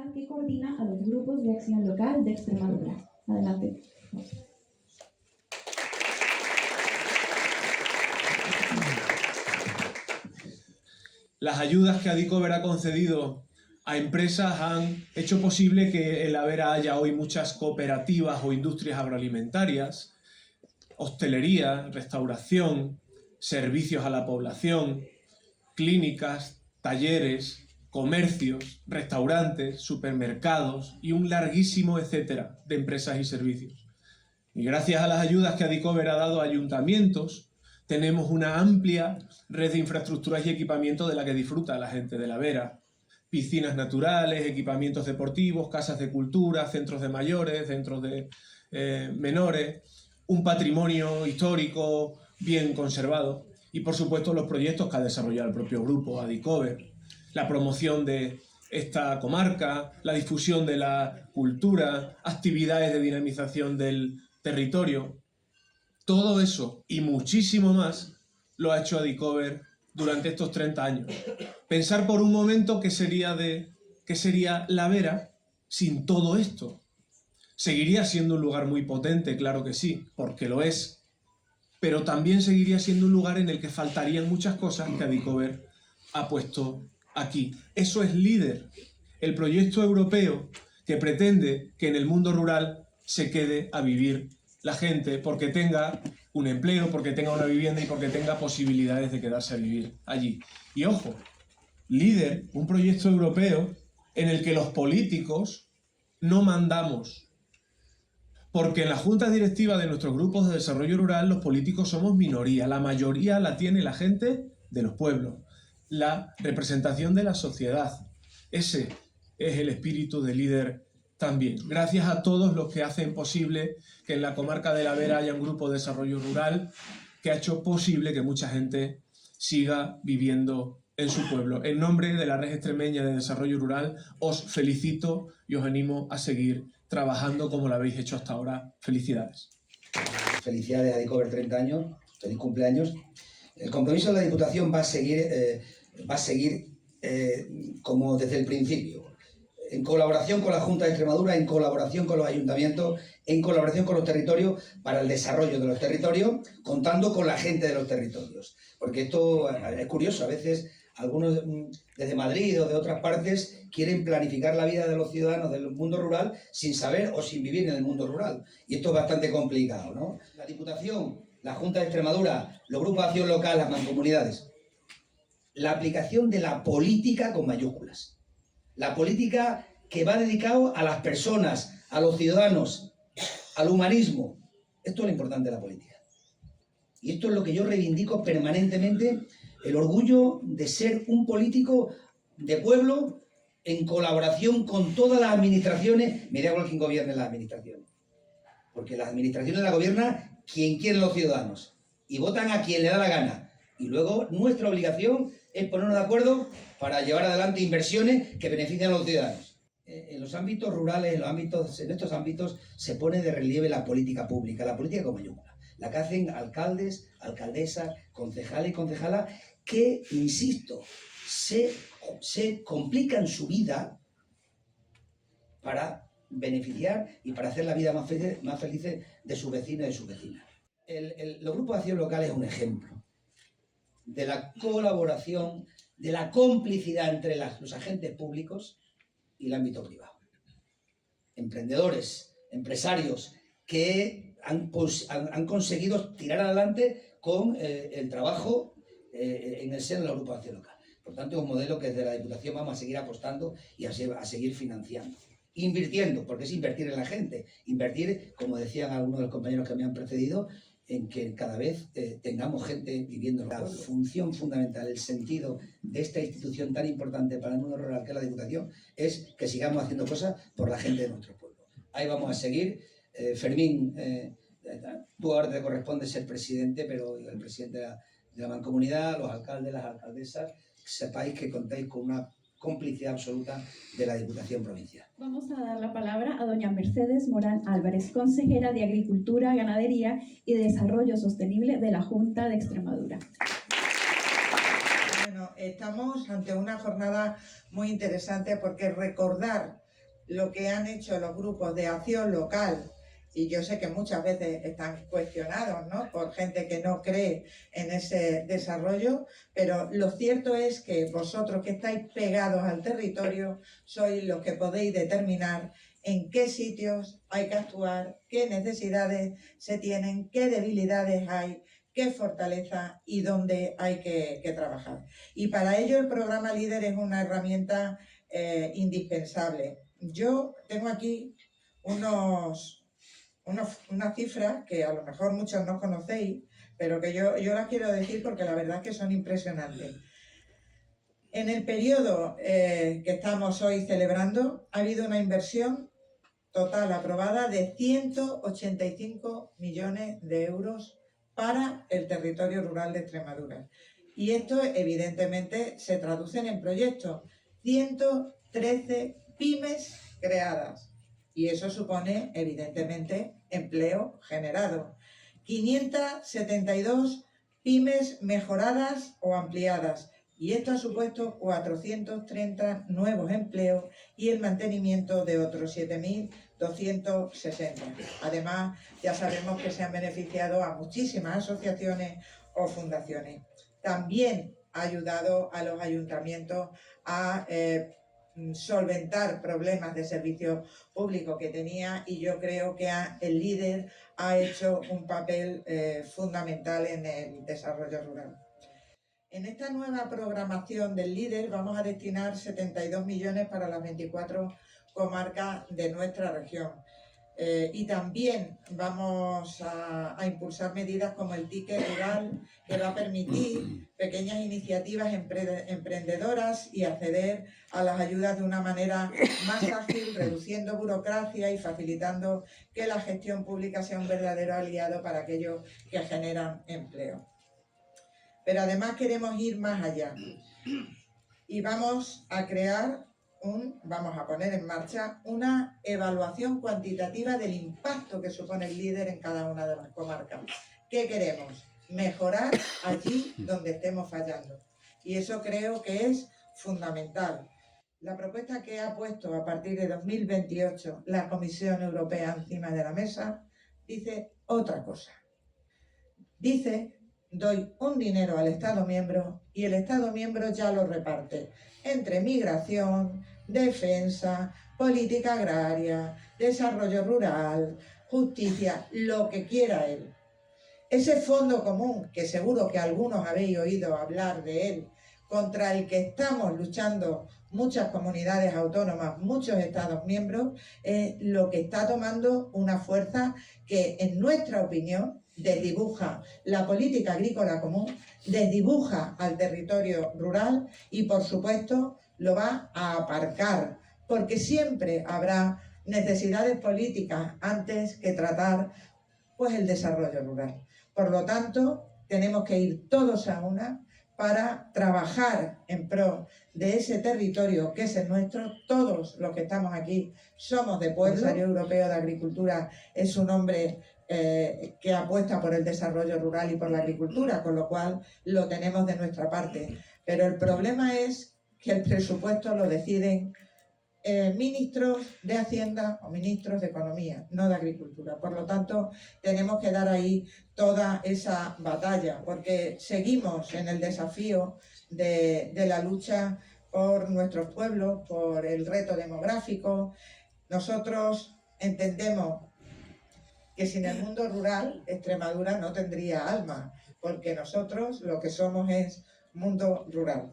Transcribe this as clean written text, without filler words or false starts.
local que coordina a los grupos de acción local de Extremadura. Adelante. Las ayudas que Adicover ha concedido a empresas han hecho posible que en La Vera haya hoy muchas cooperativas o industrias agroalimentarias, hostelería, restauración, servicios a la población, clínicas, talleres, comercios, restaurantes, supermercados y un larguísimo etcétera de empresas y servicios. Y gracias a las ayudas que Adicover ha dado a ayuntamientos, tenemos una amplia red de infraestructuras y equipamiento de la que disfruta la gente de La Vera. Piscinas naturales, equipamientos deportivos, casas de cultura, centros de mayores, centros de menores, un patrimonio histórico bien conservado y, por supuesto, los proyectos que ha desarrollado el propio grupo Adicover, la promoción de esta comarca, la difusión de la cultura, actividades de dinamización del territorio. Todo eso y muchísimo más lo ha hecho Adicover durante estos 30 años. Pensar por un momento qué sería La Vera sin todo esto. Seguiría siendo un lugar muy potente, claro que sí, porque lo es, pero también seguiría siendo un lugar en el que faltarían muchas cosas que Adicover ha puesto aquí. Eso es LEADER, el proyecto europeo que pretende que en el mundo rural se quede a vivir la gente porque tenga un empleo, porque tenga una vivienda y porque tenga posibilidades de quedarse a vivir allí. Y ojo, LEADER, un proyecto europeo en el que los políticos no mandamos, porque en las juntas directivas de nuestros grupos de desarrollo rural los políticos somos minoría, la mayoría la tiene la gente de los pueblos, la representación de la sociedad. Ese es el espíritu de LEADER también. Gracias a todos los que hacen posible que en la comarca de La Vera haya un grupo de desarrollo rural que ha hecho posible que mucha gente siga viviendo en su pueblo. En nombre de la Red Extremeña de Desarrollo Rural os felicito y os animo a seguir trabajando como lo habéis hecho hasta ahora. Felicidades. Felicidades a Adicover, 30 años, feliz cumpleaños. El compromiso de la Diputación va a seguir como desde el principio, en colaboración con la Junta de Extremadura, en colaboración con los ayuntamientos, en colaboración con los territorios para el desarrollo de los territorios, contando con la gente de los territorios. Porque esto es curioso, a veces algunos desde Madrid o de otras partes quieren planificar la vida de los ciudadanos del mundo rural sin saber o sin vivir en el mundo rural. Y esto es bastante complicado, ¿no? La Diputación, la Junta de Extremadura, los grupos de acción local, las mancomunidades. La aplicación de la política con mayúsculas. La política que va dedicado a las personas, a los ciudadanos, al humanismo. Esto es lo importante de la política. Y esto es lo que yo reivindico permanentemente, el orgullo de ser un político de pueblo en colaboración con todas las administraciones, me da igual quién gobierne las administraciones. Porque las administraciones las gobierna quien quieren los ciudadanos y votan a quien le da la gana. Y luego nuestra obligación es ponernos de acuerdo para llevar adelante inversiones que beneficien a los ciudadanos. En los ámbitos rurales, en estos ámbitos se pone de relieve la política pública, la política con mayúscula, la que hacen alcaldes, alcaldesas, concejales y concejalas que, insisto, se complican su vida para beneficiar y para hacer la vida más feliz de sus vecinos y de sus vecinas. Los grupos de acción local es un ejemplo de la colaboración, de la complicidad entre los agentes públicos y el ámbito privado. Emprendedores, empresarios que han conseguido tirar adelante con el trabajo en el seno de los grupos de acción local. Por tanto, es un modelo que desde la Diputación vamos a seguir apostando y a seguir financiando. Invirtiendo, porque es invertir en la gente. Invertir, como decían algunos de los compañeros que me han precedido, en que cada vez tengamos gente viviendo en la función fundamental, el sentido de esta institución tan importante para el mundo rural que es la Diputación, es que sigamos haciendo cosas por la gente de nuestro pueblo. Ahí vamos a seguir. Fermín, tú ahora te corresponde ser presidente, pero el presidente de la mancomunidad, los alcaldes, las alcaldesas, sepáis que contáis con una complicidad absoluta de la Diputación Provincial. Vamos a dar la palabra a doña Mercedes Morán Álvarez, consejera de Agricultura, Ganadería y Desarrollo Sostenible de la Junta de Extremadura. Bueno, estamos ante una jornada muy interesante porque recordar lo que han hecho los grupos de acción local, y yo sé que muchas veces están cuestionados, ¿no?, por gente que no cree en ese desarrollo, pero lo cierto es que vosotros que estáis pegados al territorio sois los que podéis determinar en qué sitios hay que actuar, qué necesidades se tienen, qué debilidades hay, qué fortaleza y dónde hay que trabajar. Y para ello el programa LEADER es una herramienta indispensable. Yo tengo aquí unas cifras que a lo mejor muchos no conocéis, pero que yo las quiero decir porque la verdad es que son impresionantes. En el periodo que estamos hoy celebrando, ha habido una inversión total aprobada de 185 millones de euros para el territorio rural de Extremadura. Y esto evidentemente se traduce en proyectos. 113 pymes creadas. Y eso supone, evidentemente, empleo generado. 572 pymes mejoradas o ampliadas. Y esto ha supuesto 430 nuevos empleos y el mantenimiento de otros 7.260. Además, ya sabemos que se han beneficiado a muchísimas asociaciones o fundaciones. También ha ayudado a los ayuntamientos a solventar problemas de servicio público que tenía, y yo creo que el LEADER ha hecho un papel fundamental en el desarrollo rural. En esta nueva programación del LEADER vamos a destinar 72 millones para las 24 comarcas de nuestra región. Y también vamos a impulsar medidas como el ticket rural, que va a permitir pequeñas iniciativas emprendedoras y acceder a las ayudas de una manera más ágil, reduciendo burocracia y facilitando que la gestión pública sea un verdadero aliado para aquellos que generan empleo. Pero además queremos ir más allá y vamos a poner en marcha una evaluación cuantitativa del impacto que supone el LEADER en cada una de las comarcas. ¿Qué queremos? Mejorar allí donde estemos fallando. Y eso creo que es fundamental. La propuesta que ha puesto a partir de 2028 la Comisión Europea encima de la mesa dice otra cosa. Dice: doy un dinero al Estado miembro y el Estado miembro ya lo reparte entre migración, defensa, política agraria, desarrollo rural, justicia, lo que quiera él. Ese fondo común, que seguro que algunos habéis oído hablar de él, contra el que estamos luchando muchas comunidades autónomas, muchos Estados miembros, es lo que está tomando una fuerza que, en nuestra opinión, desdibuja la política agrícola común, desdibuja al territorio rural y, por supuesto, lo va a aparcar, porque siempre habrá necesidades políticas antes que tratar pues el desarrollo rural. Por lo tanto, tenemos que ir todos a una para trabajar en pro de ese territorio que es el nuestro. Todos los que estamos aquí somos de pueblo. El Comisario Europeo de Agricultura es un hombre que apuesta por el desarrollo rural y por la agricultura, con lo cual lo tenemos de nuestra parte. Pero el problema es que el presupuesto lo deciden ministros de Hacienda o ministros de Economía, no de Agricultura. Por lo tanto, tenemos que dar ahí toda esa batalla, porque seguimos en el desafío de la lucha por nuestros pueblos, por el reto demográfico. Nosotros entendemos que sin el mundo rural, Extremadura no tendría alma, porque nosotros lo que somos es mundo rural.